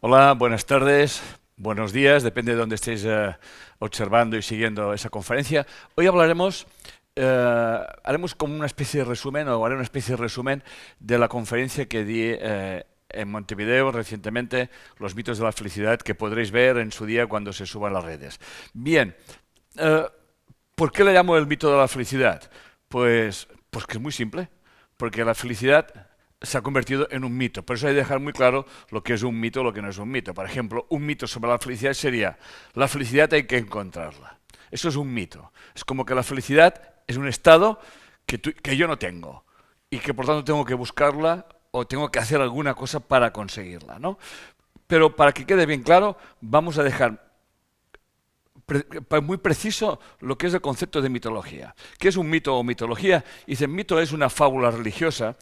Hola, buenas tardes, buenos días, depende de dónde estéis observando y siguiendo esa conferencia. Hoy haremos como una especie de resumen, o haré una especie de resumen de la conferencia que di en Montevideo recientemente, Los mitos de la felicidad, que podréis ver en su día cuando se suban las redes. Bien, eh, ¿por qué le llamo el mito de la felicidad? Pues que es muy simple, porque la felicidad se ha convertido en un mito. Por eso hay que dejar muy claro lo que es un mito y lo que no es un mito. Por ejemplo, un mito sobre la felicidad sería, la felicidad hay que encontrarla. Eso es un mito. Es como que la felicidad es un estado que yo no tengo y que por tanto tengo que buscarla o tengo que hacer alguna cosa para conseguirla, ¿no? Pero para que quede bien claro, vamos a dejar muy preciso lo que es el concepto de mitología. ¿Qué es un mito o mitología? Dicen, mito es una fábula religiosa,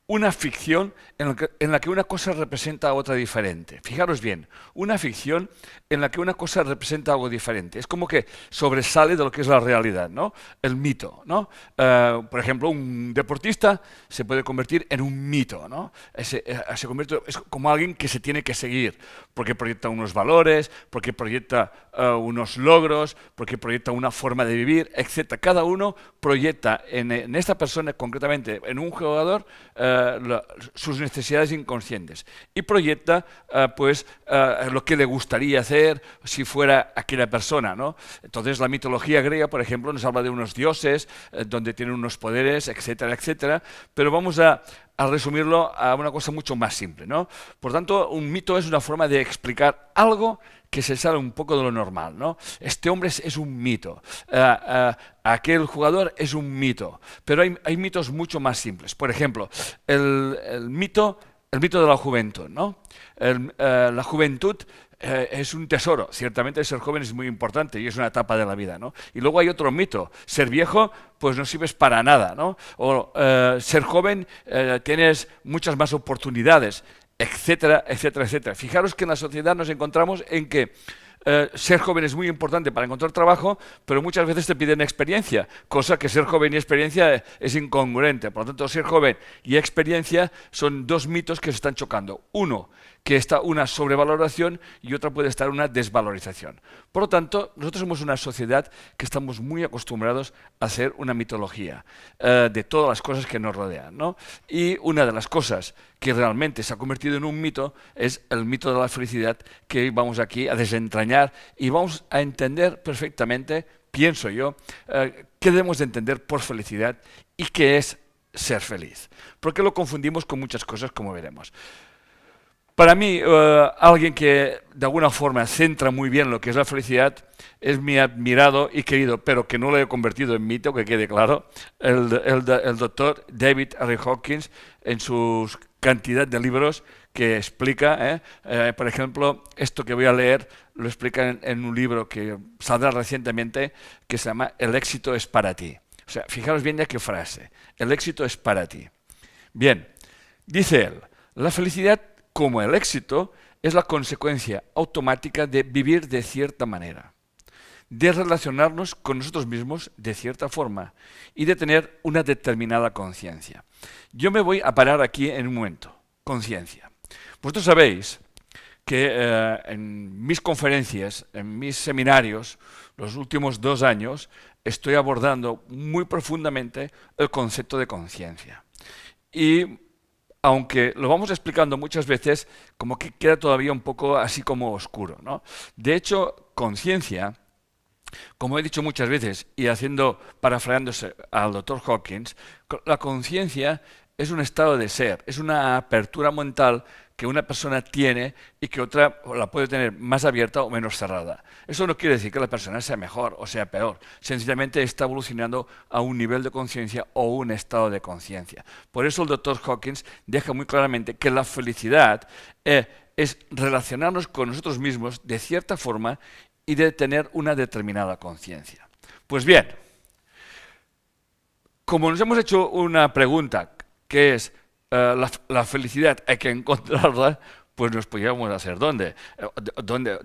una ficción en la que una cosa representa a otra diferente. Fijaros bien, una ficción en la que una cosa representa algo diferente. Es como que sobresale de lo que es la realidad, ¿no? El mito, ¿no? Por ejemplo, un deportista se puede convertir en un mito, ¿no? Se convierte, es como alguien que se tiene que seguir, porque proyecta unos valores, porque proyecta unos logros, porque proyecta una forma de vivir, etc. Cada uno proyecta en esta persona, concretamente en un jugador, sus necesidades inconscientes y proyecta lo que le gustaría hacer si fuera aquella persona, ¿no? Entonces la mitología griega, por ejemplo, nos habla de unos dioses donde tienen unos poderes, etcétera, etcétera, pero vamos a resumirlo a una cosa mucho más simple, ¿no? Por tanto, un mito es una forma de explicar algo que se sale un poco de lo normal, ¿no? Este hombre es un mito, aquel jugador es un mito, pero hay mitos mucho más simples. Por ejemplo, el mito de la juventud, ¿no? La juventud es un tesoro. Ciertamente ser joven es muy importante y es una etapa de la vida, ¿no? Y luego hay otro mito. Ser viejo, pues no sirves para nada, ¿no? O ser joven, tienes muchas más oportunidades, etcétera, etcétera, etcétera. Fijaros que en la sociedad nos encontramos en que ser joven es muy importante para encontrar trabajo, pero muchas veces te piden experiencia, cosa que ser joven y experiencia es incongruente. Por lo tanto, ser joven y experiencia son dos mitos que se están chocando. Uno, que está una sobrevaloración y otra puede estar una desvalorización. Por lo tanto, nosotros somos una sociedad que estamos muy acostumbrados a hacer una mitología de todas las cosas que nos rodean, ¿no? Y una de las cosas que realmente se ha convertido en un mito es el mito de la felicidad, que vamos aquí a desentrañar y vamos a entender perfectamente, pienso yo, qué debemos de entender por felicidad y qué es ser feliz. Porque lo confundimos con muchas cosas, como veremos. Para mí, alguien que de alguna forma centra muy bien lo que es la felicidad es mi admirado y querido, pero que no lo he convertido en mito, que quede claro, el doctor David R. Hawkins en su cantidad de libros que explica, por ejemplo, esto que voy a leer lo explica en un libro que saldrá recientemente que se llama El éxito es para ti. O sea, fijaros bien ya qué frase, el éxito es para ti. Bien, dice él, la felicidad como el éxito es la consecuencia automática de vivir de cierta manera, de relacionarnos con nosotros mismos de cierta forma y de tener una determinada conciencia. Yo me voy a parar aquí en un momento. Conciencia. Vosotros sabéis que en mis conferencias, en mis seminarios, los últimos 2 años, estoy abordando muy profundamente el concepto de conciencia. Y aunque lo vamos explicando muchas veces, como que queda todavía un poco así como oscuro, ¿no? De hecho, conciencia, como he dicho muchas veces, y haciendo, parafraseándose al doctor Hawkins, la conciencia es un estado de ser, es una apertura mental que una persona tiene y que otra la puede tener más abierta o menos cerrada. Eso no quiere decir que la persona sea mejor o sea peor, sencillamente está evolucionando a un nivel de conciencia o un estado de conciencia. Por eso el doctor Hawkins deja muy claramente que la felicidad es relacionarnos con nosotros mismos de cierta forma y de tener una determinada conciencia. Pues bien, como nos hemos hecho una pregunta que es la felicidad hay que encontrarla, pues nos podríamos hacer dónde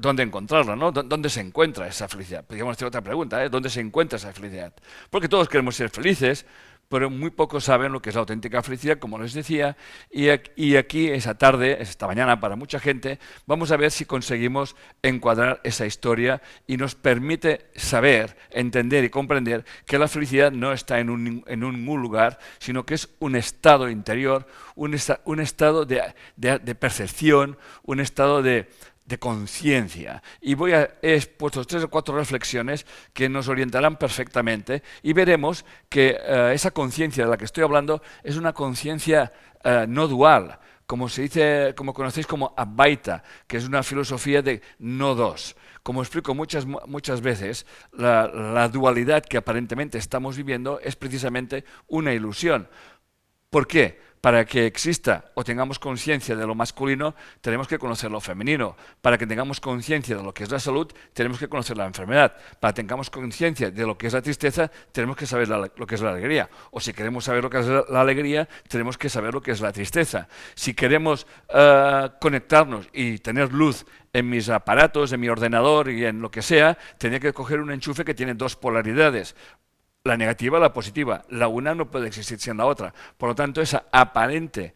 encontrarla, ¿no? ¿Dónde se encuentra esa felicidad? Podríamos hacer otra pregunta, ¿eh? ¿Dónde se encuentra esa felicidad? Porque todos queremos ser felices, pero muy pocos saben lo que es la auténtica felicidad, como les decía, y aquí, esa tarde, esta mañana para mucha gente, vamos a ver si conseguimos encuadrar esa historia y nos permite saber, entender y comprender que la felicidad no está en un lugar, sino que es un estado interior, un estado de percepción, un estado de conciencia. Y he puesto 3 o 4 reflexiones que nos orientarán perfectamente y veremos que esa conciencia de la que estoy hablando es una conciencia no dual, como se dice, como conocéis como Advaita, que es una filosofía de no dos. Como explico muchas veces, la dualidad que aparentemente estamos viviendo es precisamente una ilusión. ¿Por qué? Para que exista o tengamos conciencia de lo masculino, tenemos que conocer lo femenino. Para que tengamos conciencia de lo que es la salud, tenemos que conocer la enfermedad. Para que tengamos conciencia de lo que es la tristeza, tenemos que saber lo que es la alegría. O si queremos saber lo que es la alegría, tenemos que saber lo que es la tristeza. Si queremos conectarnos y tener luz en mis aparatos, en mi ordenador y en lo que sea, tendría que coger un enchufe que tiene 2 polaridades. La negativa y la positiva. La una no puede existir sin la otra. Por lo tanto, esa aparente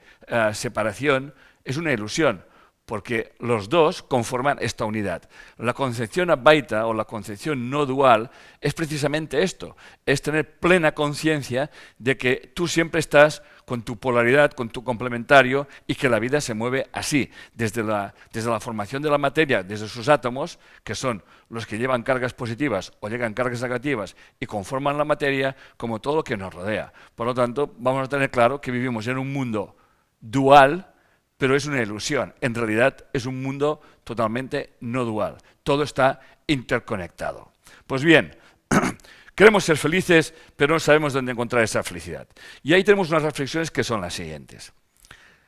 separación es una ilusión, porque los dos conforman esta unidad. La concepción Advaita o la concepción no dual es precisamente esto, es tener plena conciencia de que tú siempre estás con tu polaridad, con tu complementario, y que la vida se mueve así, desde la formación de la materia, desde sus átomos, que son los que llevan cargas positivas o llevan cargas negativas y conforman la materia, como todo lo que nos rodea. Por lo tanto, vamos a tener claro que vivimos en un mundo dual, pero es una ilusión. En realidad es un mundo totalmente no dual. Todo está interconectado. Pues bien, queremos ser felices, pero no sabemos dónde encontrar esa felicidad. Y ahí tenemos unas reflexiones que son las siguientes.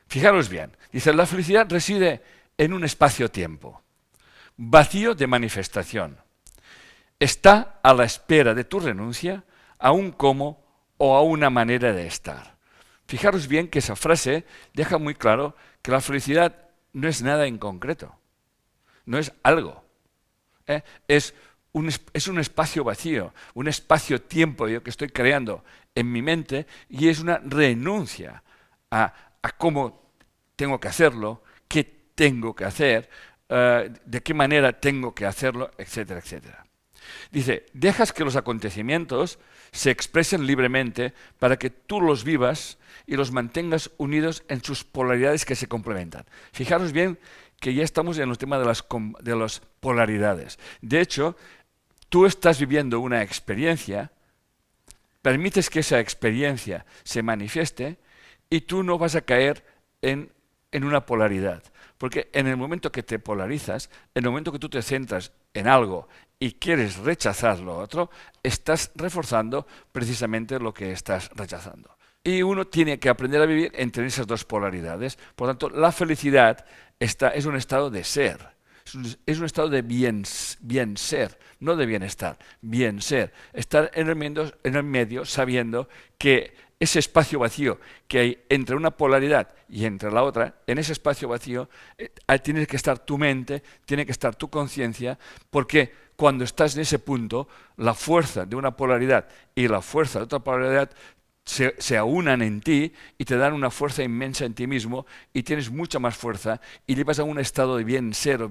Fijaros bien, dice, la felicidad reside en un espacio-tiempo, vacío de manifestación. Está a la espera de tu renuncia a un cómo o a una manera de estar. Fijaros bien que esa frase deja muy claro que la felicidad no es nada en concreto, no es algo, es un espacio vacío, un espacio-tiempo que estoy creando en mi mente, y es una renuncia a cómo tengo que hacerlo, qué tengo que hacer, de qué manera tengo que hacerlo, etcétera, etcétera. Dice, dejas que los acontecimientos se expresen libremente para que tú los vivas y los mantengas unidos en sus polaridades que se complementan. Fijaros bien que ya estamos en el tema de las polaridades. De hecho, tú estás viviendo una experiencia, permites que esa experiencia se manifieste y tú no vas a caer en una polaridad. Porque en el momento que te polarizas, en el momento que tú te centras en algo y quieres rechazar lo otro, estás reforzando precisamente lo que estás rechazando. Y uno tiene que aprender a vivir entre esas 2 polaridades. Por lo tanto, la felicidad es un estado de ser. Es un estado de bien ser, no de bienestar, bien ser. Estar en el medio sabiendo que ese espacio vacío que hay entre una polaridad y entre la otra, en ese espacio vacío tiene que estar tu mente, tiene que estar tu conciencia, porque cuando estás en ese punto, la fuerza de una polaridad y la fuerza de otra polaridad se aunan en ti y te dan una fuerza inmensa en ti mismo, y tienes mucha más fuerza y llevas a un estado de bien ser,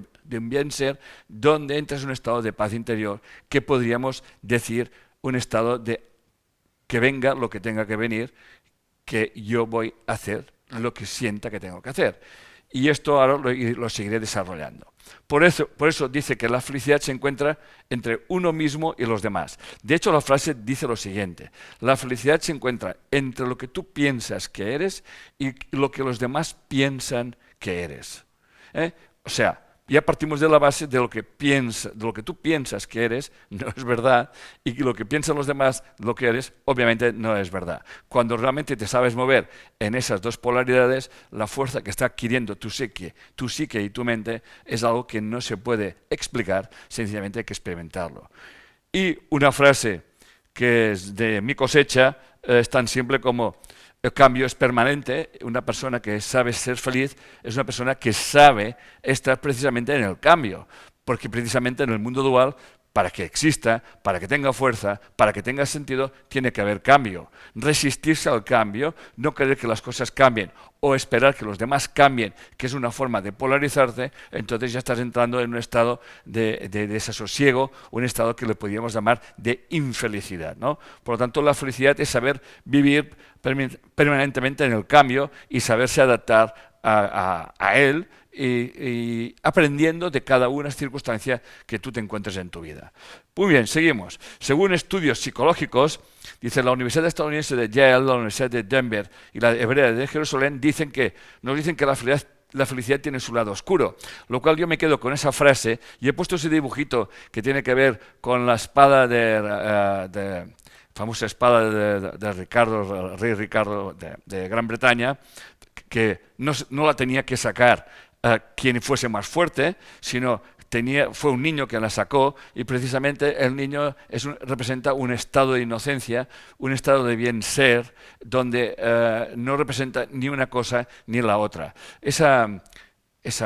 donde entras en un estado de paz interior, que podríamos decir un estado de que venga lo que tenga que venir, que yo voy a hacer lo que sienta que tengo que hacer. Y esto ahora lo seguiré desarrollando. Por eso dice que la felicidad se encuentra entre uno mismo y los demás. De hecho, la frase dice lo siguiente: la felicidad se encuentra entre lo que tú piensas que eres y lo que los demás piensan que eres. O sea, ya partimos de la base de lo que tú piensas que eres, no es verdad, y lo que piensan los demás, lo que eres, obviamente no es verdad. Cuando realmente te sabes mover en esas 2 polaridades, la fuerza que está adquiriendo tu psique y tu mente es algo que no se puede explicar, sencillamente hay que experimentarlo. Y una frase que es de mi cosecha, es tan simple como: el cambio es permanente. Una persona que sabe ser feliz es una persona que sabe estar precisamente en el cambio, porque precisamente en el mundo dual Para que exista, para que tenga fuerza, para que tenga sentido, tiene que haber cambio. Resistirse al cambio, no querer que las cosas cambien o esperar que los demás cambien, que es una forma de polarizarte, entonces ya estás entrando en un estado de desasosiego, un estado que le podríamos llamar de infelicidad, ¿no? Por lo tanto, la felicidad es saber vivir permanentemente en el cambio y saberse adaptar a él y aprendiendo de cada una circunstancia que tú te encuentres en tu vida. Muy bien, seguimos. Según estudios psicológicos, dice la Universidad estadounidense de Yale, la Universidad de Denver y la Hebrea de Jerusalén, nos dicen que la felicidad tiene su lado oscuro, lo cual yo me quedo con esa frase y he puesto ese dibujito que tiene que ver con la espada famosa espada de Ricardo, el rey Ricardo de Gran Bretaña, que no la tenía que sacar quien fuese más fuerte, sino fue un niño que la sacó y precisamente el niño representa un estado de inocencia, un estado de bien ser, donde no representa ni una cosa ni la otra. Esa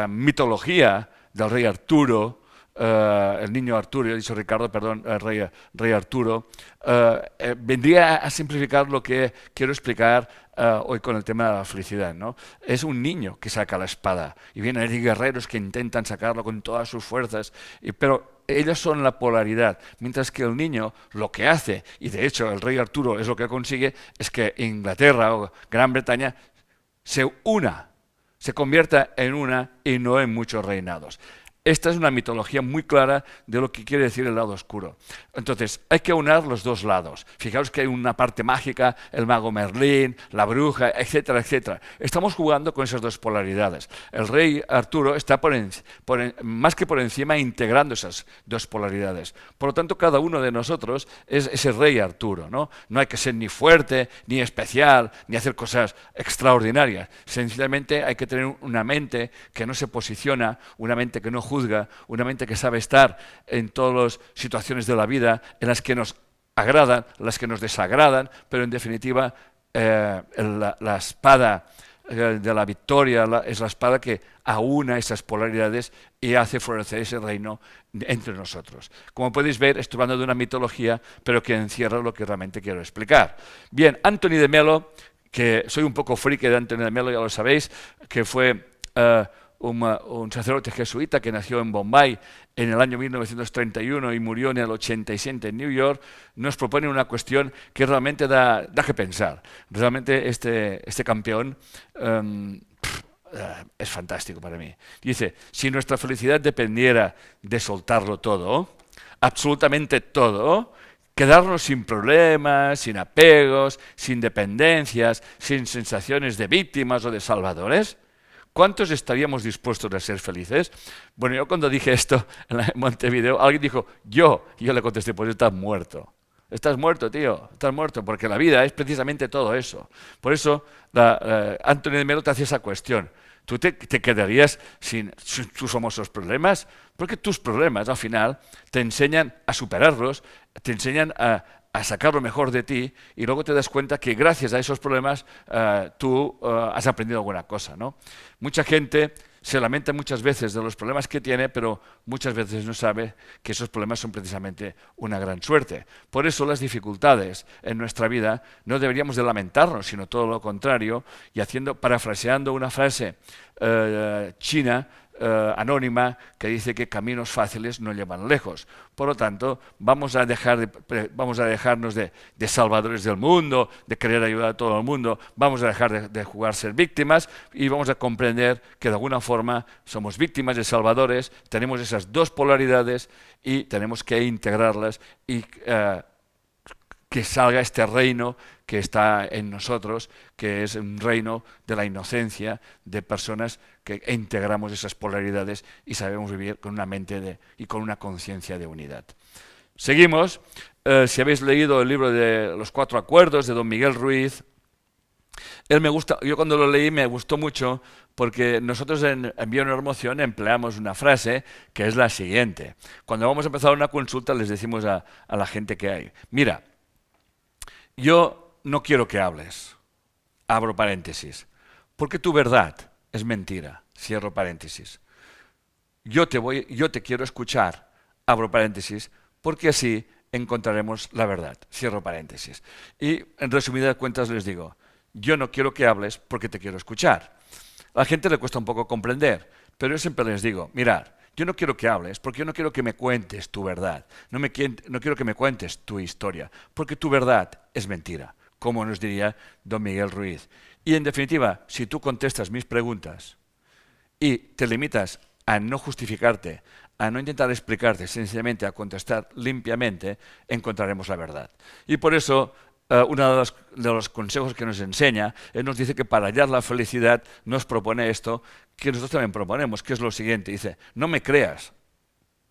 mitología del rey Arturo, el niño Arturo, he dicho Ricardo, perdón, el rey Arturo, vendría a simplificar lo que quiero explicar hoy con el tema de la felicidad, ¿no? Es un niño que saca la espada y vienen guerreros que intentan sacarlo con todas sus fuerzas, pero ellos son la polaridad, mientras que el niño lo que hace, y de hecho el rey Arturo es lo que consigue, es que Inglaterra o Gran Bretaña se convierta en una y no en muchos reinados. Esta es una mitología muy clara de lo que quiere decir el lado oscuro. Entonces, hay que aunar los dos lados. Fijaos que hay una parte mágica, el mago Merlín, la bruja, etcétera, etcétera. Estamos jugando con esas dos polaridades. El rey Arturo está más que por encima integrando esas dos polaridades. Por lo tanto, cada uno de nosotros es ese rey Arturo, ¿no? No hay que ser ni fuerte, ni especial, ni hacer cosas extraordinarias. Sencillamente hay que tener una mente que no se posiciona, una mente que no juzga, una mente que sabe estar en todas las situaciones de la vida, en las que nos agradan, las que nos desagradan, pero en definitiva la espada de la victoria es la espada que aúna esas polaridades y hace florecer ese reino entre nosotros. Como podéis ver, estoy hablando de una mitología, pero que encierra lo que realmente quiero explicar. Bien, Anthony de Melo, que soy un poco friki de Anthony de Melo, ya lo sabéis, que fue un sacerdote jesuita que nació en Bombay en el año 1931 y murió en el 87 en New York, nos propone una cuestión que realmente da que pensar. Realmente este campeón es fantástico para mí. Dice, si nuestra felicidad dependiera de soltarlo todo, absolutamente todo, quedarnos sin problemas, sin apegos, sin dependencias, sin sensaciones de víctimas o de salvadores, ¿cuántos estaríamos dispuestos a ser felices? Bueno, yo cuando dije esto en Montevideo, alguien dijo, yo le contesté, pues estás muerto. Estás muerto, tío, estás muerto, porque la vida es precisamente todo eso. Por eso, Anthony de Melo te hacía esa cuestión. ¿Tú te quedarías sin tus famosos problemas? Porque tus problemas, al final, te enseñan a superarlos, te enseñan a sacar lo mejor de ti y luego te das cuenta que gracias a esos problemas tú has aprendido alguna cosa, ¿no? Mucha gente se lamenta muchas veces de los problemas que tiene, pero muchas veces no sabe que esos problemas son precisamente una gran suerte. Por eso las dificultades en nuestra vida no deberíamos de lamentarnos, sino todo lo contrario, y parafraseando una frase china, anónima, que dice que caminos fáciles no llevan lejos. Por lo tanto, vamos a dejarnos de salvadores del mundo, de querer ayudar a todo el mundo, vamos a dejar de jugar ser víctimas y vamos a comprender que de alguna forma somos víctimas de salvadores, tenemos esas dos polaridades y tenemos que integrarlas y que salga este reino que está en nosotros, que es un reino de la inocencia, de personas que integramos esas polaridades y sabemos vivir con una mente y con una conciencia de unidad. Seguimos. Si habéis leído el libro de Los Cuatro Acuerdos de don Miguel Ruiz, yo cuando lo leí me gustó mucho porque nosotros en Envío una emoción empleamos una frase que es la siguiente. Cuando vamos a empezar una consulta les decimos a la gente que hay, mira, yo no quiero que hables, abro paréntesis, porque tu verdad es mentira, cierro paréntesis. Yo te quiero escuchar, abro paréntesis, porque así encontraremos la verdad. Cierro paréntesis. Y en resumidas cuentas les digo, yo no quiero que hables porque te quiero escuchar. A la gente le cuesta un poco comprender, pero yo siempre les digo, mirad, yo no quiero que hables porque yo no quiero que me cuentes tu verdad, no quiero que me cuentes tu historia, porque tu verdad es mentira, como nos diría don Miguel Ruiz. Y en definitiva, si tú contestas mis preguntas y te limitas a no justificarte, a no intentar explicarte, sencillamente a contestar limpiamente, encontraremos la verdad. Y por eso, uno de los consejos que nos enseña, él nos dice que para hallar la felicidad nos propone esto, que nosotros también proponemos, que es lo siguiente. Dice, no me creas,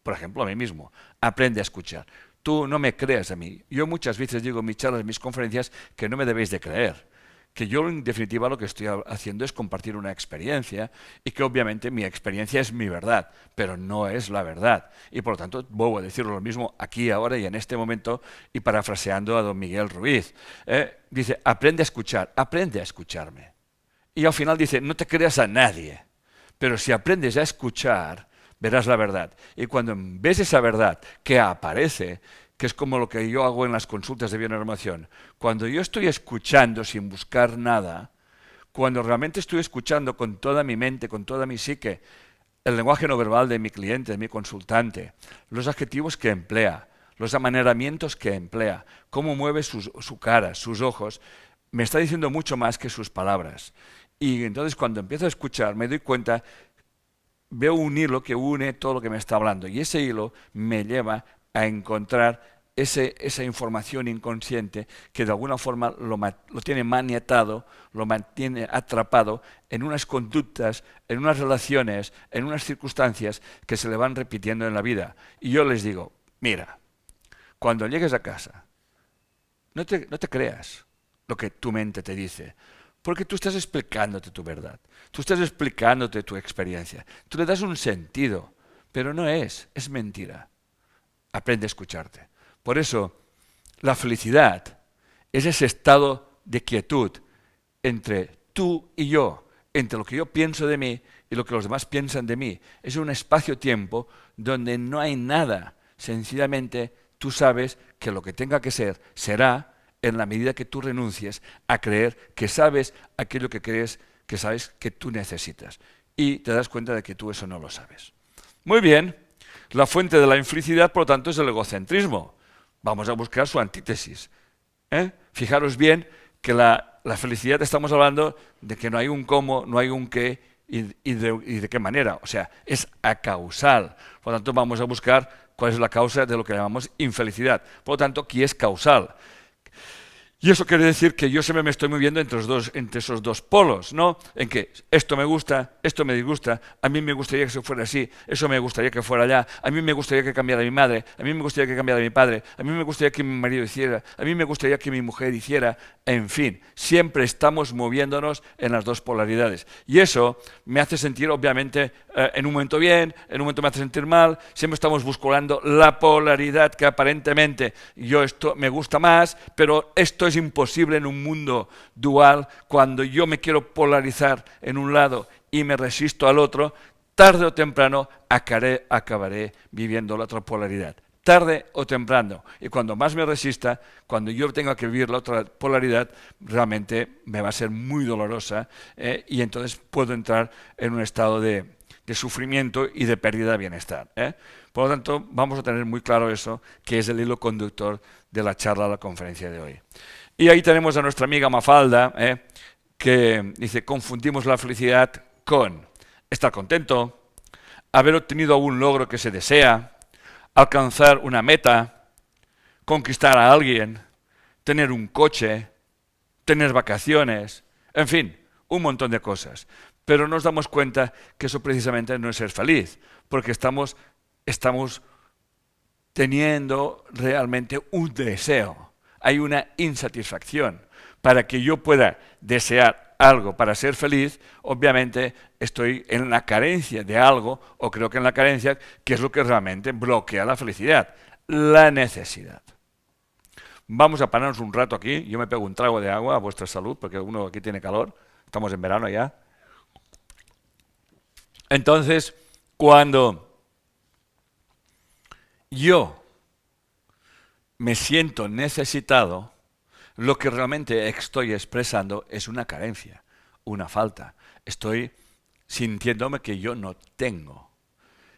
por ejemplo, a mí mismo, aprende a escuchar. Tú no me creas a mí. Yo muchas veces digo en mis charlas, en mis conferencias, que no me debéis de creer. Que yo en definitiva lo que estoy haciendo es compartir una experiencia y que obviamente mi experiencia es mi verdad, pero no es la verdad. Y por lo tanto vuelvo a decirlo lo mismo aquí, ahora y en este momento y parafraseando a don Miguel Ruiz. Dice, aprende a escucharme. Y al final dice, no te creas a nadie, pero si aprendes a escuchar, verás la verdad. Y cuando ves esa verdad que aparece, que es como lo que yo hago en las consultas de bionormación, cuando yo estoy escuchando sin buscar nada, cuando realmente estoy escuchando con toda mi mente, con toda mi psique, el lenguaje no verbal de mi cliente, de mi consultante, los adjetivos que emplea, los amaneramientos que emplea, cómo mueve su cara, sus ojos, me está diciendo mucho más que sus palabras. Y entonces cuando empiezo a escuchar me doy cuenta, veo un hilo que une todo lo que me está hablando y ese hilo me lleva a encontrar esa información inconsciente que de alguna forma lo tiene maniatado, lo mantiene atrapado en unas conductas, en unas relaciones, en unas circunstancias que se le van repitiendo en la vida. Y yo les digo, mira, cuando llegues a casa, no te creas lo que tu mente te dice, porque tú estás explicándote tu verdad, tú estás explicándote tu experiencia, tú le das un sentido, pero no es mentira. Aprende a escucharte. Por eso, la felicidad es ese estado de quietud entre tú y yo, entre lo que yo pienso de mí y lo que los demás piensan de mí. Es un espacio-tiempo donde no hay nada. Sencillamente, tú sabes que lo que tenga que ser, será en la medida que tú renuncies a creer que sabes aquello que crees que sabes que tú necesitas. Y te das cuenta de que tú eso no lo sabes. Muy bien. La fuente de la infelicidad, por lo tanto, es el egocentrismo. Vamos a buscar su antítesis. Fijaros bien que la felicidad estamos hablando de que no hay un cómo, no hay un qué y de qué manera. O sea, es acausal. Por lo tanto, vamos a buscar cuál es la causa de lo que llamamos infelicidad. Por lo tanto, ¿qué es causal? Y eso quiere decir que yo siempre me estoy moviendo entre esos dos polos, ¿no? En que esto me gusta, esto me disgusta, a mí me gustaría que se fuera así, eso me gustaría que fuera allá, a mí me gustaría que cambiara mi madre, a mí me gustaría que cambiara mi padre, a mí me gustaría que mi marido hiciera, a mí me gustaría que mi mujer hiciera, en fin, siempre estamos moviéndonos en las dos polaridades. Y eso me hace sentir, obviamente, en un momento bien, en un momento me hace sentir mal, siempre estamos buscando la polaridad que aparentemente esto me gusta más, pero esto es imposible en un mundo dual. Cuando yo me quiero polarizar en un lado y me resisto al otro, tarde o temprano acabaré viviendo la otra polaridad. Tarde o temprano. Y cuando más me resista, cuando yo tenga que vivir la otra polaridad, realmente me va a ser muy dolorosa y entonces puedo entrar en un estado de sufrimiento y de pérdida de bienestar. Por lo tanto, vamos a tener muy claro eso, que es el hilo conductor de la charla de la conferencia de hoy. Y ahí tenemos a nuestra amiga Mafalda, que dice, confundimos la felicidad con estar contento, haber obtenido algún logro que se desea, alcanzar una meta, conquistar a alguien, tener un coche, tener vacaciones, en fin, un montón de cosas. Pero nos damos cuenta que eso precisamente no es ser feliz, porque estamos teniendo realmente un deseo. Hay una insatisfacción. Para que yo pueda desear algo para ser feliz, obviamente estoy en la carencia de algo, o creo que en la carencia, que es lo que realmente bloquea la felicidad, la necesidad. Vamos a pararnos un rato aquí, yo me pego un trago de agua a vuestra salud, porque uno aquí tiene calor, estamos en verano ya. Entonces, cuando yo me siento necesitado, lo que realmente estoy expresando es una carencia, una falta. Estoy sintiéndome que yo no tengo.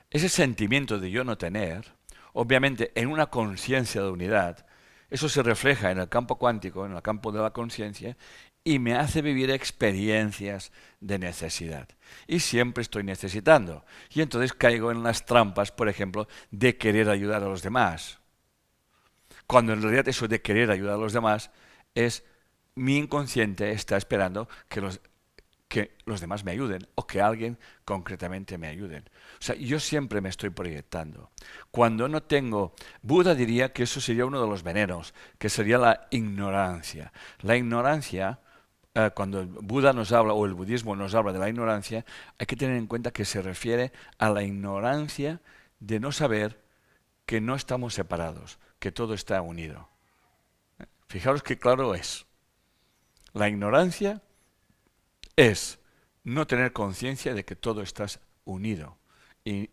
Ese sentimiento de yo no tener, obviamente en una conciencia de unidad, eso se refleja en el campo cuántico, en el campo de la conciencia, y me hace vivir experiencias de necesidad. Y siempre estoy necesitando. Y entonces caigo en las trampas, por ejemplo, de querer ayudar a los demás. Cuando en realidad eso de querer ayudar a los demás es mi inconsciente está esperando que los demás me ayuden o que alguien concretamente me ayuden. O sea, yo siempre me estoy proyectando. Cuando no tengo, Buda diría que eso sería uno de los venenos, que sería la ignorancia. La ignorancia, cuando el Buda nos habla o el budismo nos habla de la ignorancia, hay que tener en cuenta que se refiere a la ignorancia de no saber que no estamos separados, que todo está unido. Fijaros qué claro es. La ignorancia es no tener conciencia de que todo está unido. Y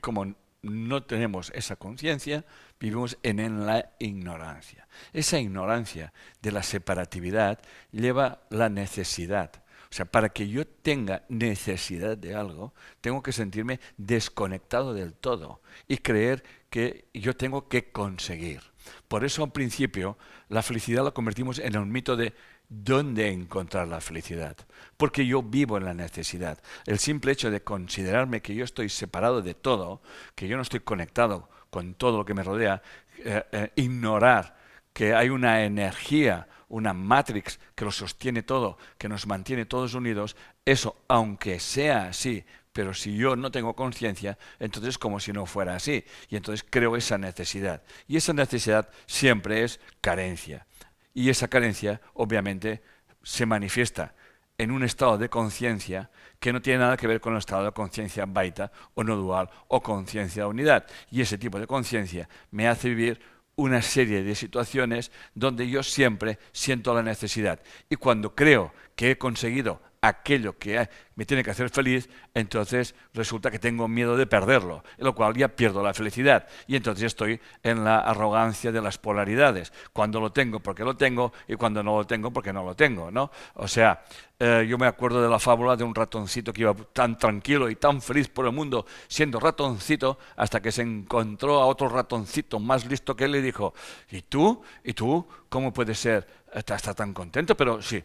como no tenemos esa conciencia, vivimos en la ignorancia. Esa ignorancia de la separatividad lleva la necesidad. O sea, para que yo tenga necesidad de algo, tengo que sentirme desconectado del todo y creer que yo tengo que conseguir. Por eso, al principio, la felicidad la convertimos en un mito de ¿dónde encontrar la felicidad? Porque yo vivo en la necesidad. El simple hecho de considerarme que yo estoy separado de todo, que yo no estoy conectado con todo lo que me rodea, ignorar que hay una energía, una matrix que lo sostiene todo, que nos mantiene todos unidos, eso, aunque sea así, pero si yo no tengo conciencia, entonces es como si no fuera así. Y entonces creo esa necesidad. Y esa necesidad siempre es carencia. Y esa carencia, obviamente, se manifiesta en un estado de conciencia que no tiene nada que ver con el estado de conciencia Vaita o no dual o conciencia de unidad. Y ese tipo de conciencia me hace vivir una serie de situaciones donde yo siempre siento la necesidad. Y cuando creo que he conseguido aquello que me tiene que hacer feliz, entonces resulta que tengo miedo de perderlo, en lo cual ya pierdo la felicidad. Y entonces estoy en la arrogancia de las polaridades. Cuando lo tengo porque lo tengo y cuando no lo tengo porque no lo tengo, ¿no? O sea, yo me acuerdo de la fábula de un ratoncito que iba tan tranquilo y tan feliz por el mundo siendo ratoncito hasta que se encontró a otro ratoncito más listo que él y dijo, ¿y tú? ¿Y tú? ¿Cómo puede ser? Estás tan contento, pero si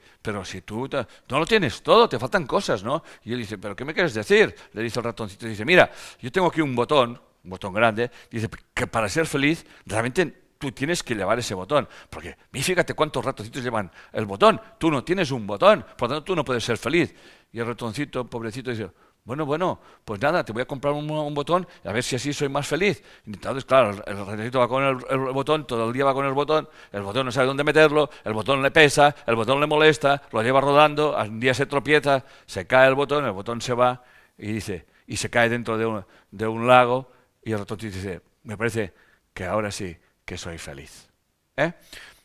tú no lo tienes todo, te faltan cosas, ¿no? Y él dice, ¿pero qué me quieres decir? Le dice el ratoncito, dice, mira, yo tengo aquí un botón grande, dice, que para ser feliz, realmente tú tienes que llevar ese botón, porque fíjate cuántos ratoncitos llevan el botón, tú no tienes un botón, por lo tanto tú no puedes ser feliz. Y el ratoncito, pobrecito, dice, bueno, pues nada, te voy a comprar un botón y a ver si así soy más feliz. Y entonces, claro, el ratoncito va con el botón, todo el día va con el botón no sabe dónde meterlo, el botón le pesa, el botón le molesta, lo lleva rodando, un día se tropieza, se cae el botón se va y dice, y se cae dentro de un lago y el ratoncito dice, me parece que ahora sí que soy feliz. ¿Eh?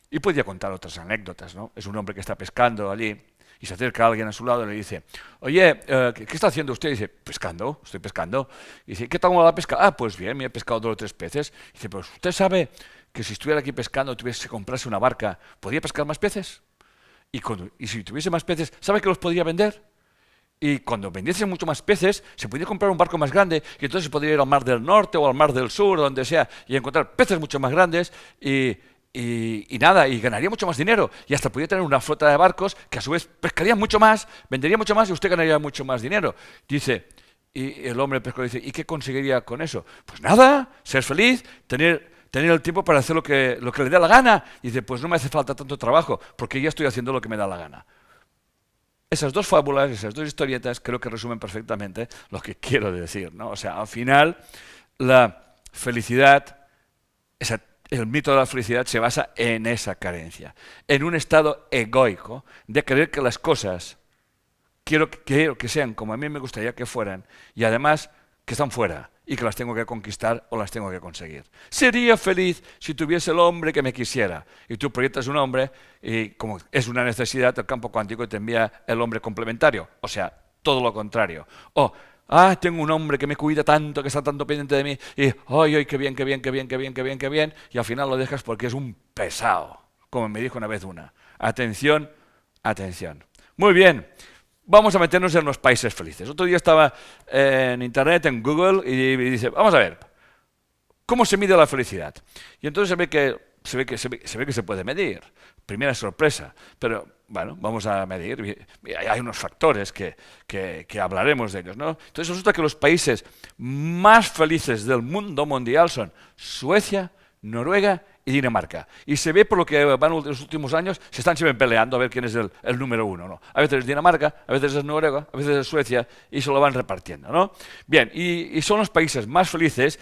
Y podría contar otras anécdotas, ¿no? Es un hombre que está pescando allí y se acerca a alguien a su lado y le dice, oye, ¿qué está haciendo usted? Y dice, pescando, estoy pescando. Y dice, ¿qué tal va la pesca? Ah, pues bien, me he pescado 2 o 3 peces. Y dice, pues usted sabe que si estuviera aquí pescando, tuviese que comprarse una barca, ¿podría pescar más peces? Y si tuviese más peces, ¿sabe que los podría vender? Y cuando vendiese mucho más peces, se podría comprar un barco más grande y entonces se podría ir al Mar del Norte o al Mar del Sur, donde sea, y encontrar peces mucho más grandes y nada, y ganaría mucho más dinero. Y hasta podría tener una flota de barcos que a su vez pescarían mucho más, vendería mucho más y usted ganaría mucho más dinero. Dice, y el hombre pescador dice, ¿y qué conseguiría con eso? Pues nada, ser feliz, tener el tiempo para hacer lo que le dé la gana. Y dice, pues no me hace falta tanto trabajo, porque ya estoy haciendo lo que me da la gana. Esas 2 fábulas, esas 2 historietas, creo que resumen perfectamente lo que quiero decir, ¿no? O sea, al final, la felicidad, el mito de la felicidad se basa en esa carencia, en un estado egoico de creer que las cosas quiero que sean como a mí me gustaría que fueran y además que están fuera y que las tengo que conquistar o las tengo que conseguir. Sería feliz si tuviese el hombre que me quisiera. Y tú proyectas un hombre y como es una necesidad, el campo cuántico te envía el hombre complementario. O sea, todo lo contrario. O Ah, tengo un hombre que me cuida tanto, que está tanto pendiente de mí, y ¡ay, ay, qué bien, qué bien, qué bien, qué bien, qué bien, qué bien! Y al final lo dejas porque es un pesado, como me dijo una vez una. Atención, atención. Muy bien, vamos a meternos en los países felices. Otro día estaba en internet, en Google, y dice, vamos a ver, ¿cómo se mide la felicidad? Y entonces se ve que se puede medir. Primera sorpresa. Pero bueno, vamos a medir. Y hay unos factores que hablaremos de ellos, ¿no? Entonces resulta que los países más felices del mundo mundial son Suecia, Noruega y Dinamarca. Y se ve por lo que van los últimos años, se están siempre peleando a ver quién es el número uno, ¿no? A veces es Dinamarca, a veces es Noruega, a veces es Suecia, y se lo van repartiendo, ¿no? Bien, y son los países más felices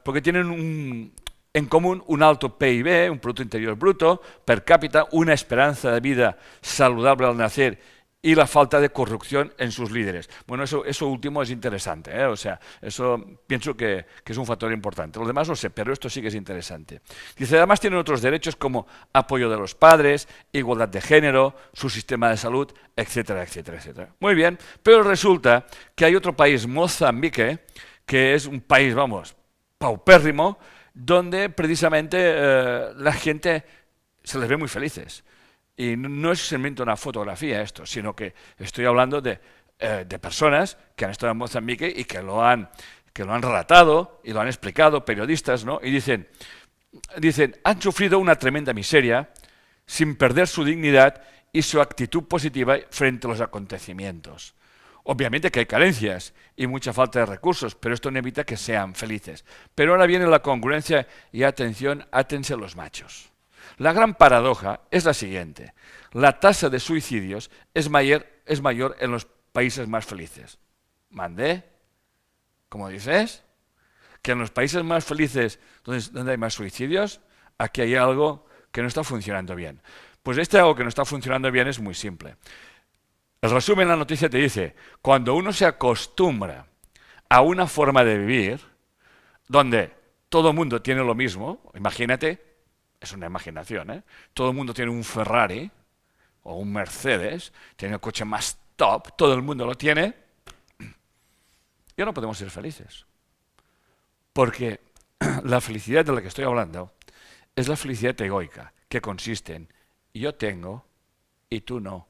porque tienen en común un alto PIB, un Producto Interior Bruto, per cápita, una esperanza de vida saludable al nacer y la falta de corrupción en sus líderes. Bueno, eso último es interesante, ¿eh? O sea, eso pienso que es un factor importante. Lo demás no sé, pero esto sí que es interesante. Dice, además tienen otros derechos como apoyo de los padres, igualdad de género, su sistema de salud, etcétera, etcétera, etcétera. Muy bien, pero resulta que hay otro país, Mozambique, que es un país, vamos, paupérrimo, donde precisamente la gente se les ve muy felices. Y no es simplemente una fotografía esto, sino que estoy hablando de personas que han estado en Mozambique y que lo han relatado y lo han explicado, periodistas, ¿no? Y dicen, han sufrido una tremenda miseria sin perder su dignidad y su actitud positiva frente a los acontecimientos. Obviamente que hay carencias y mucha falta de recursos, pero esto no evita que sean felices. Pero ahora viene la congruencia y atención, átense los machos. La gran paradoja es la siguiente. La tasa de suicidios es mayor en los países más felices. ¿Mandé? ¿Cómo dices? ¿Que en los países más felices donde hay más suicidios? Aquí hay algo que no está funcionando bien. Pues algo que no está funcionando bien es muy simple. El resumen de la noticia te dice, cuando uno se acostumbra a una forma de vivir donde todo el mundo tiene lo mismo, imagínate, es una imaginación, ¿eh? Todo el mundo tiene un Ferrari o un Mercedes, tiene el coche más top, todo el mundo lo tiene, ya no podemos ser felices. Porque la felicidad de la que estoy hablando es la felicidad egoica, que consiste en yo tengo y tú no.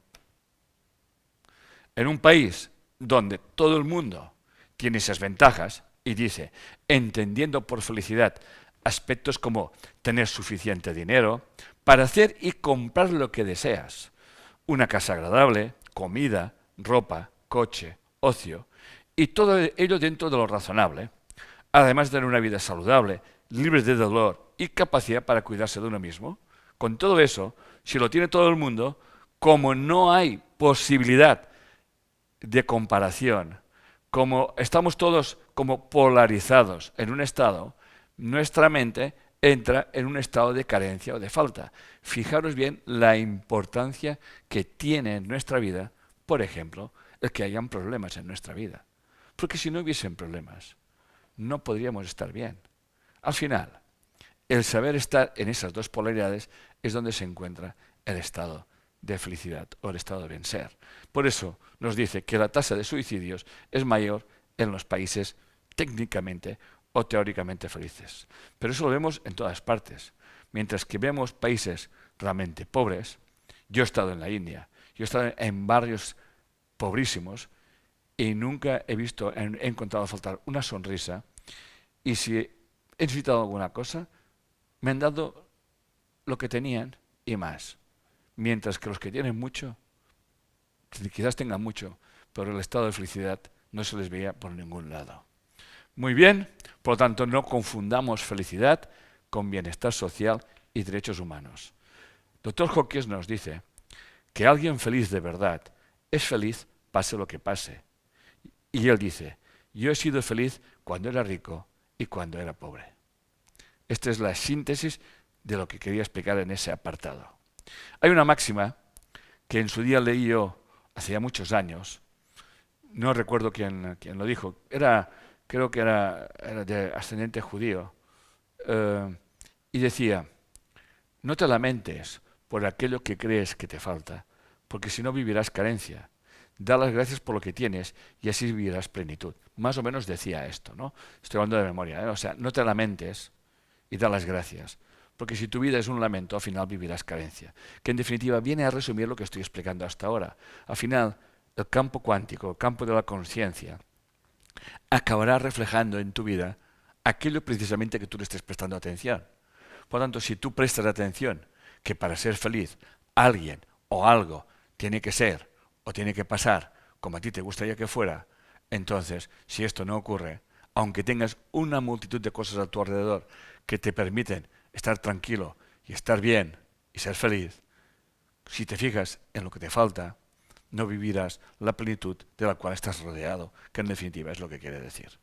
En un país donde todo el mundo tiene esas ventajas y dice, entendiendo por felicidad aspectos como tener suficiente dinero para hacer y comprar lo que deseas, una casa agradable, comida, ropa, coche, ocio, y todo ello dentro de lo razonable, además de tener una vida saludable, libre de dolor y capacidad para cuidarse de uno mismo. Con todo eso, si lo tiene todo el mundo, como no hay posibilidad de comparación, como estamos todos como polarizados en un estado, nuestra mente entra en un estado de carencia o de falta. Fijaros bien la importancia que tiene en nuestra vida, por ejemplo, el que hayan problemas en nuestra vida. Porque si no hubiesen problemas, no podríamos estar bien. Al final, el saber estar en esas dos polaridades es donde se encuentra el estado de felicidad o el estado de bien ser. Por eso nos dice que la tasa de suicidios es mayor en los países técnicamente o teóricamente felices. Pero eso lo vemos en todas partes. Mientras que vemos países realmente pobres, yo he estado en la India, yo he estado en barrios pobrísimos y nunca he encontrado faltar una sonrisa, y si he necesitado alguna cosa, me han dado lo que tenían y más. Mientras que los que tienen mucho, quizás tengan mucho, pero el estado de felicidad no se les veía por ningún lado. Muy bien, por lo tanto no confundamos felicidad con bienestar social y derechos humanos. Dr. Hawkins nos dice que alguien feliz de verdad es feliz pase lo que pase. Y él dice, yo he sido feliz cuando era rico y cuando era pobre. Esta es la síntesis de lo que quería explicar en ese apartado. Hay una máxima que en su día leí yo hace ya muchos años, no recuerdo quién lo dijo, creo que era de ascendente judío, y decía, no te lamentes por aquello que crees que te falta, porque si no vivirás carencia. Da las gracias por lo que tienes y así vivirás plenitud. Más o menos decía esto, ¿no? Estoy hablando de memoria, ¿eh? O sea, no te lamentes y da las gracias. Porque si tu vida es un lamento, al final vivirás carencia. Que en definitiva viene a resumir lo que estoy explicando hasta ahora. Al final, el campo cuántico, el campo de la conciencia, acabará reflejando en tu vida aquello precisamente que tú le estés prestando atención. Por lo tanto, si tú prestas atención que para ser feliz alguien o algo tiene que ser o tiene que pasar como a ti te gustaría que fuera, entonces, si esto no ocurre, aunque tengas una multitud de cosas a tu alrededor que te permiten estar tranquilo y estar bien y ser feliz, si te fijas en lo que te falta, no vivirás la plenitud de la cual estás rodeado, que en definitiva es lo que quiere decir.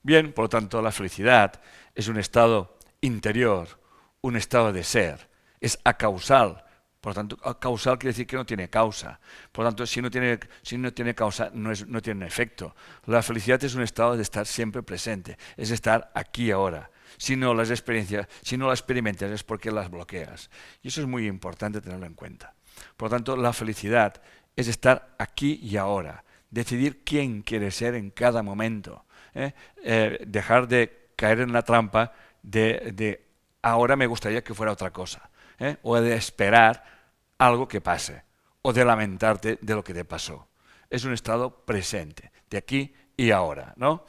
Bien, por lo tanto, la felicidad es un estado interior, un estado de ser, es acausal. Por lo tanto, causal quiere decir que no tiene causa. Por lo tanto, si no tiene causa, no tiene efecto. La felicidad es un estado de estar siempre presente, es estar aquí y ahora. Si no las experimentas es porque las bloqueas. Y eso es muy importante tenerlo en cuenta. Por lo tanto, la felicidad es estar aquí y ahora, decidir quién quiere ser en cada momento. Dejar de caer en la trampa de ahora me gustaría que fuera otra cosa. O de esperar algo que pase, o de lamentarte de lo que te pasó. Es un estado presente, de aquí y ahora, ¿no?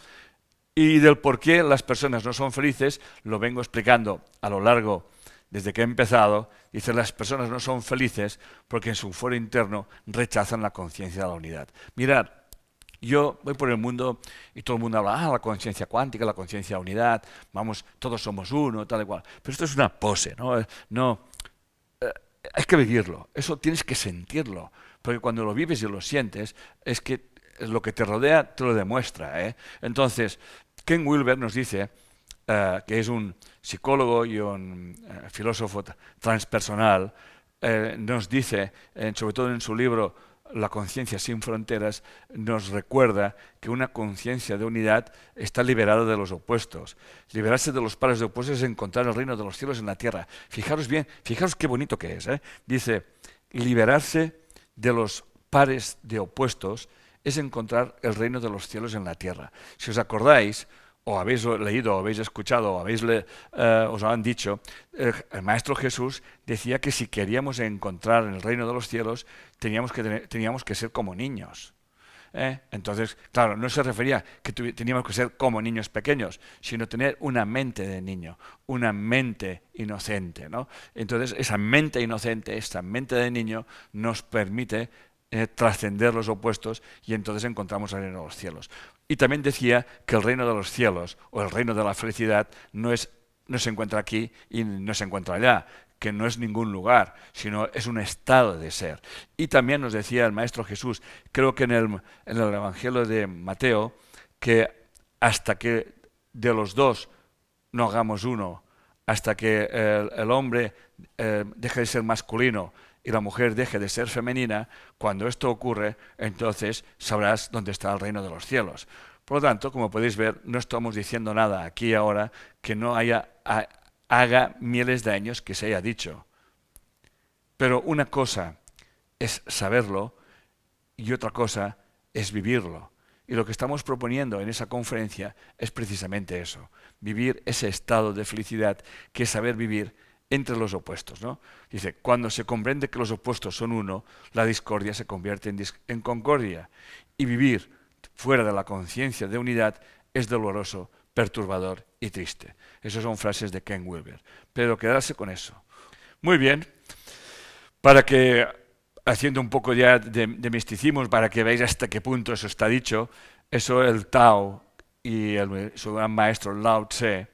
Y del por qué las personas no son felices, lo vengo explicando a lo largo, desde que he empezado. Dice, las personas no son felices porque en su foro interno rechazan la conciencia de la unidad. Mirad, yo voy por el mundo y todo el mundo habla, la conciencia cuántica, la conciencia de la unidad, vamos, todos somos uno, tal y cual. Pero esto es una pose, ¿no? Hay que vivirlo, eso tienes que sentirlo, porque cuando lo vives y lo sientes, es que lo que te rodea te lo demuestra. Entonces, Ken Wilber nos dice, que es un psicólogo y un filósofo transpersonal, nos dice, sobre todo en su libro La conciencia sin fronteras, nos recuerda que una conciencia de unidad está liberada de los opuestos. Liberarse de los pares de opuestos es encontrar el reino de los cielos en la tierra. Fijaros bien, fijaros qué bonito que es. Dice, liberarse de los pares de opuestos es encontrar el reino de los cielos en la tierra. Si os acordáis, o habéis leído, o habéis escuchado, o os han dicho, el Maestro Jesús decía que si queríamos encontrar el reino de los cielos, teníamos que ser como niños. Entonces, claro, no se refería que teníamos que ser como niños pequeños, sino tener una mente de niño, una mente inocente, ¿no? Entonces, esa mente inocente, esa mente de niño, nos permite trascender los opuestos y entonces encontramos el reino de los cielos. Y también decía que el reino de los cielos o el reino de la felicidad no se encuentra aquí y no se encuentra allá, que no es ningún lugar, sino es un estado de ser. Y también nos decía el Maestro Jesús, creo que en el Evangelio de Mateo, que hasta que de los dos no hagamos uno, hasta que el hombre deje de ser masculino y la mujer deje de ser femenina, cuando esto ocurre, entonces sabrás dónde está el reino de los cielos. Por lo tanto, como podéis ver, no estamos diciendo nada aquí y ahora que no haga miles de años que se haya dicho. Pero una cosa es saberlo y otra cosa es vivirlo. Y lo que estamos proponiendo en esa conferencia es precisamente eso, vivir ese estado de felicidad que es saber vivir entre los opuestos, ¿no? Dice, cuando se comprende que los opuestos son uno, la discordia se convierte en concordia. Y vivir fuera de la conciencia de unidad es doloroso, perturbador y triste. Esas son frases de Ken Wilber. Pero quedarse con eso. Muy bien, para que, haciendo un poco ya de misticismo, para que veáis hasta qué punto eso está dicho, eso el Tao y su gran maestro Lao Tse,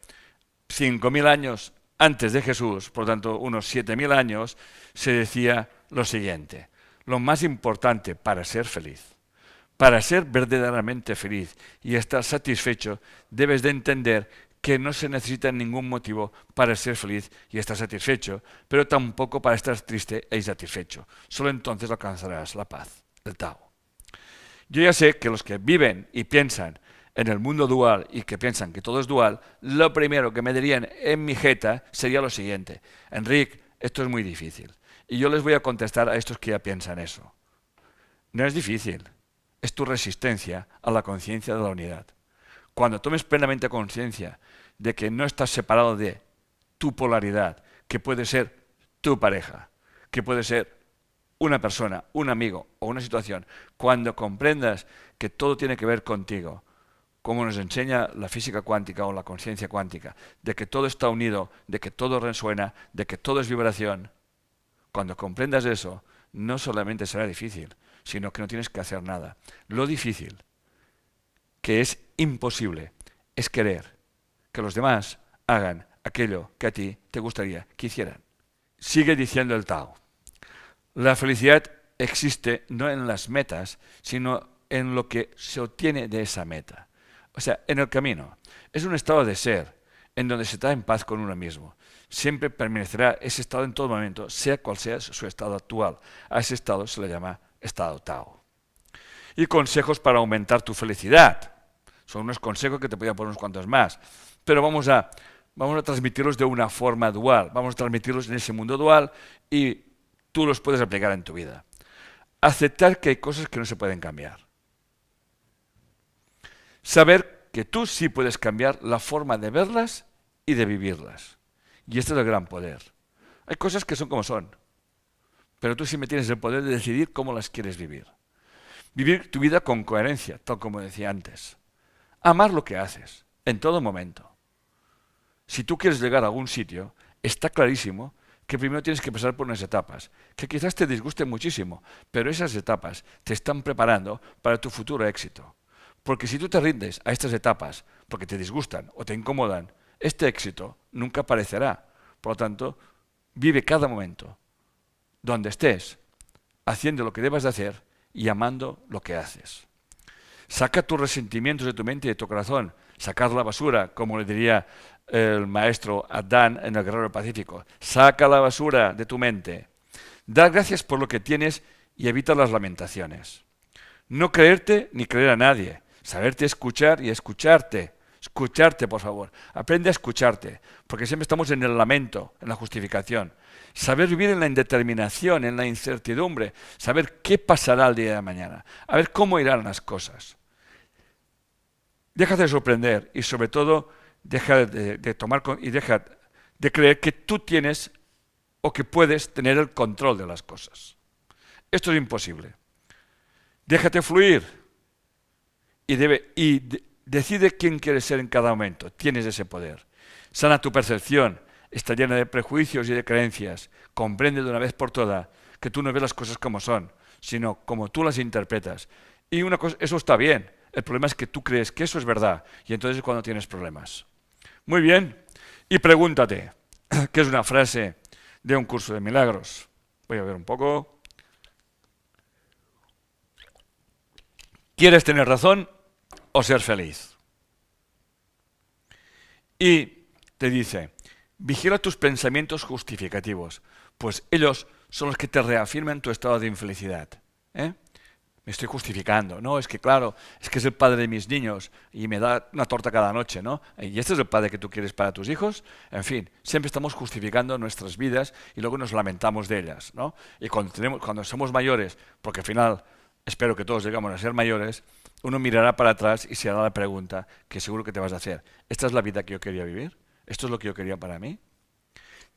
5.000 años antes de Jesús, por lo tanto unos 7.000 años, se decía lo siguiente: lo más importante para ser feliz, para ser verdaderamente feliz y estar satisfecho, debes de entender que no se necesita ningún motivo para ser feliz y estar satisfecho, pero tampoco para estar triste e insatisfecho. Solo entonces alcanzarás la paz, el Tao. Yo ya sé que los que viven y piensan en el mundo dual y que piensan que todo es dual, lo primero que me dirían en mi jeta sería lo siguiente: Enric, esto es muy difícil. Y yo les voy a contestar a estos que ya piensan eso. No es difícil, es tu resistencia a la conciencia de la unidad. Cuando tomes plenamente conciencia de que no estás separado de tu polaridad, que puede ser tu pareja, que puede ser una persona, un amigo o una situación, cuando comprendas que todo tiene que ver contigo, como nos enseña la física cuántica o la conciencia cuántica, de que todo está unido, de que todo resuena, de que todo es vibración, cuando comprendas eso, no solamente será difícil, sino que no tienes que hacer nada. Lo difícil, que es imposible, es querer que los demás hagan aquello que a ti te gustaría que hicieran. Sigue diciendo el Tao. La felicidad existe no en las metas, sino en lo que se obtiene de esa meta. O sea, en el camino. Es un estado de ser en donde se está en paz con uno mismo. Siempre permanecerá ese estado en todo momento, sea cual sea su estado actual. A ese estado se le llama estado Tao. Y consejos para aumentar tu felicidad. Son unos consejos que te podía poner unos cuantos más. Pero vamos a transmitirlos de una forma dual. Vamos a transmitirlos en ese mundo dual y tú los puedes aplicar en tu vida. Aceptar que hay cosas que no se pueden cambiar. Saber que tú sí puedes cambiar la forma de verlas y de vivirlas. Y este es el gran poder. Hay cosas que son como son, pero tú sí me tienes el poder de decidir cómo las quieres vivir. Vivir tu vida con coherencia, tal como decía antes. Amar lo que haces, en todo momento. Si tú quieres llegar a algún sitio, está clarísimo que primero tienes que pasar por unas etapas, que quizás te disgusten muchísimo, pero esas etapas te están preparando para tu futuro éxito. Porque si tú te rindes a estas etapas porque te disgustan o te incomodan, este éxito nunca aparecerá. Por lo tanto, vive cada momento, donde estés, haciendo lo que debas de hacer y amando lo que haces. Saca tus resentimientos de tu mente y de tu corazón. Sacar la basura, como le diría el maestro Adán en el Guerrero del Pacífico. Saca la basura de tu mente. Da gracias por lo que tienes y evita las lamentaciones. No creerte ni creer a nadie. Saberte escuchar y escucharte. Escucharte, por favor. Aprende a escucharte, porque siempre estamos en el lamento, en la justificación. Saber vivir en la indeterminación, en la incertidumbre. Saber qué pasará el día de mañana. A ver cómo irán las cosas. Déjate de sorprender y sobre todo deja deja de creer que tú tienes o que puedes tener el control de las cosas. Esto es imposible. Déjate fluir y decide quién quieres ser en cada momento. Tienes ese poder. Sana tu percepción. Está llena de prejuicios y de creencias. Comprende de una vez por todas que tú no ves las cosas como son, sino como tú las interpretas. Y una cosa, eso está bien. El problema es que tú crees que eso es verdad y entonces es cuando tienes problemas. Muy bien. Y pregúntate, que es una frase de un curso de milagros. Voy a ver un poco. ¿Quieres tener razón o ser feliz? Y te dice, vigila tus pensamientos justificativos, pues ellos son los que te reafirman tu estado de infelicidad. Me estoy justificando, no, es que claro, es que es el padre de mis niños y me da una torta cada noche, ¿no? ¿Y este es el padre que tú quieres para tus hijos? En fin, siempre estamos justificando nuestras vidas y luego nos lamentamos de ellas, ¿no? Y cuando somos mayores, porque al final espero que todos llegamos a ser mayores, uno mirará para atrás y se hará la pregunta que seguro que te vas a hacer. ¿Esta es la vida que yo quería vivir? ¿Esto es lo que yo quería para mí?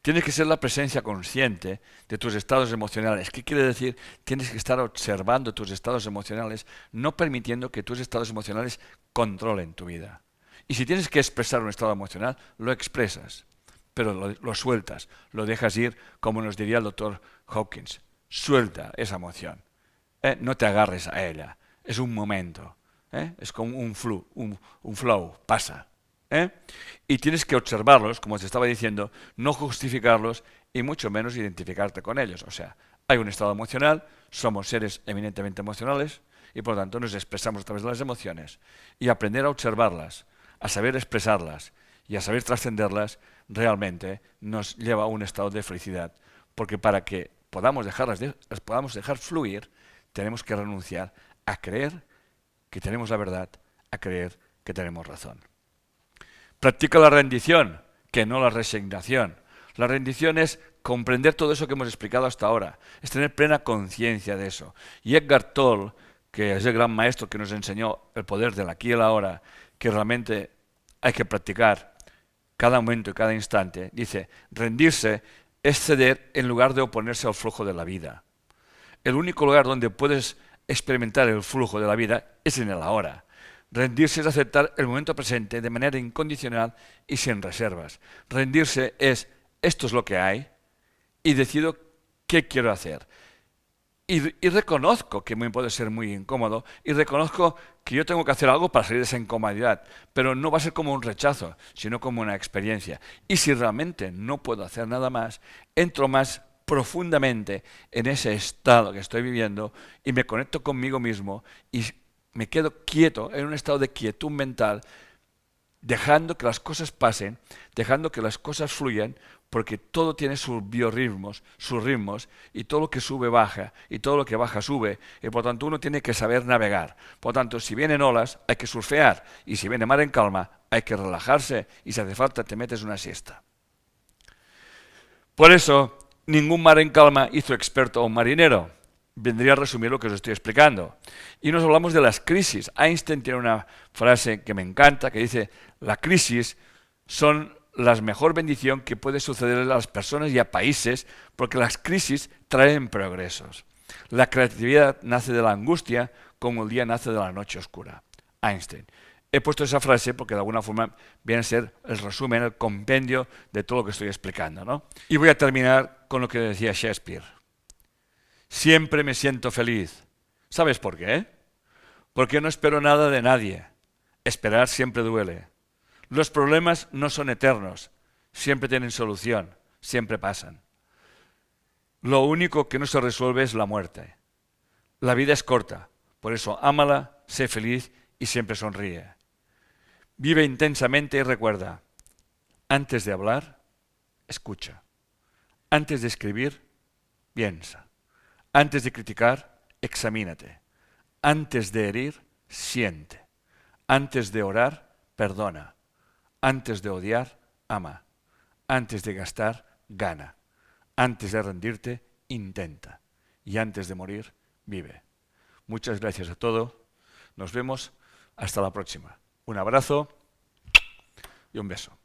Tienes que ser la presencia consciente de tus estados emocionales. ¿Qué quiere decir? Tienes que estar observando tus estados emocionales, no permitiendo que tus estados emocionales controlen tu vida. Y si tienes que expresar un estado emocional, lo expresas, pero lo sueltas, lo dejas ir, como nos diría el doctor Hawkins. Suelta esa emoción. No te agarres a ella. Es un momento. Es como un flow, pasa. Y tienes que observarlos, como te estaba diciendo, no justificarlos y mucho menos identificarte con ellos. O sea, hay un estado emocional, somos seres eminentemente emocionales y por lo tanto nos expresamos a través de las emociones. Y aprender a observarlas, a saber expresarlas y a saber trascenderlas realmente nos lleva a un estado de felicidad. Porque para que las podamos dejar fluir, tenemos que renunciar a creer que tenemos la verdad, a creer que tenemos razón. Practica la rendición, que no la resignación. La rendición es comprender todo eso que hemos explicado hasta ahora, es tener plena conciencia de eso. Y Eckhart Tolle, que es el gran maestro que nos enseñó el poder del aquí y el ahora, que realmente hay que practicar cada momento y cada instante, dice, rendirse es ceder en lugar de oponerse al flujo de la vida. El único lugar donde puedes experimentar el flujo de la vida es en el ahora. Rendirse es aceptar el momento presente de manera incondicional y sin reservas. Rendirse es, esto es lo que hay y decido qué quiero hacer. Y reconozco que me puede ser muy incómodo y reconozco que yo tengo que hacer algo para salir de esa incomodidad, pero no va a ser como un rechazo, sino como una experiencia. Y si realmente no puedo hacer nada más, entro más profundamente en ese estado que estoy viviendo y me conecto conmigo mismo y me quedo quieto en un estado de quietud mental, dejando que las cosas pasen, dejando que las cosas fluyan, porque todo tiene sus biorritmos, sus ritmos, y todo lo que sube baja, y todo lo que baja sube, y por tanto uno tiene que saber navegar. Por tanto, si vienen olas, hay que surfear, y si viene mar en calma, hay que relajarse, y si hace falta te metes una siesta. Por eso, ningún mar en calma hizo experto a un marinero. Vendría a resumir lo que os estoy explicando. Y nos hablamos de las crisis. Einstein tiene una frase que me encanta, que dice, la crisis son la mejor bendición que puede suceder a las personas y a países, porque las crisis traen progresos. La creatividad nace de la angustia, como el día nace de la noche oscura. Einstein. He puesto esa frase porque de alguna forma viene a ser el resumen, el compendio de todo lo que estoy explicando, ¿no? Y voy a terminar con lo que decía Shakespeare. Siempre me siento feliz. ¿Sabes por qué? Porque no espero nada de nadie. Esperar siempre duele. Los problemas no son eternos. Siempre tienen solución. Siempre pasan. Lo único que no se resuelve es la muerte. La vida es corta. Por eso ámala, sé feliz y siempre sonríe. Vive intensamente y recuerda, antes de hablar, escucha. Antes de escribir, piensa. Antes de criticar, examínate. Antes de herir, siente. Antes de orar, perdona. Antes de odiar, ama. Antes de gastar, gana. Antes de rendirte, intenta. Y antes de morir, vive. Muchas gracias a todos. Nos vemos hasta la próxima. Un abrazo y un beso.